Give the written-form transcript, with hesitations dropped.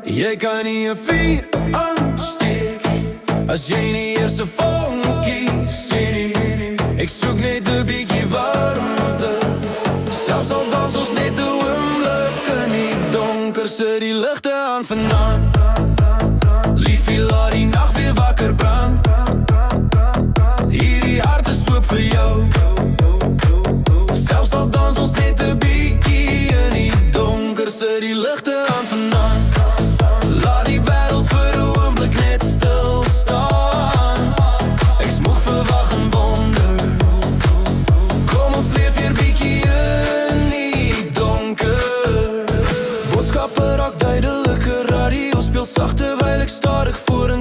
Jy kan nie 'n vuur aansteek as jy nie eers 'n vonkie sien nie. Ek soek net 'n bietjie warmte, selfs al dans ons net 'n oomblik in die donker. Sit die ligte aan vanaand, liefie, laat die nag weer wakker brand. Hierdie hart is oop vir jou, selfs al dans ons net 'n bietjie in die donker. Sit die ligte aan vanaand, laat die wêreld vir 'n oomblik net stil staan. Ek's moeg vir wag en wonder, kom ons leef weer bietjie in die donker. Boodskappe raak duideliker, radio speel sag terwyl ek stadig vorentoe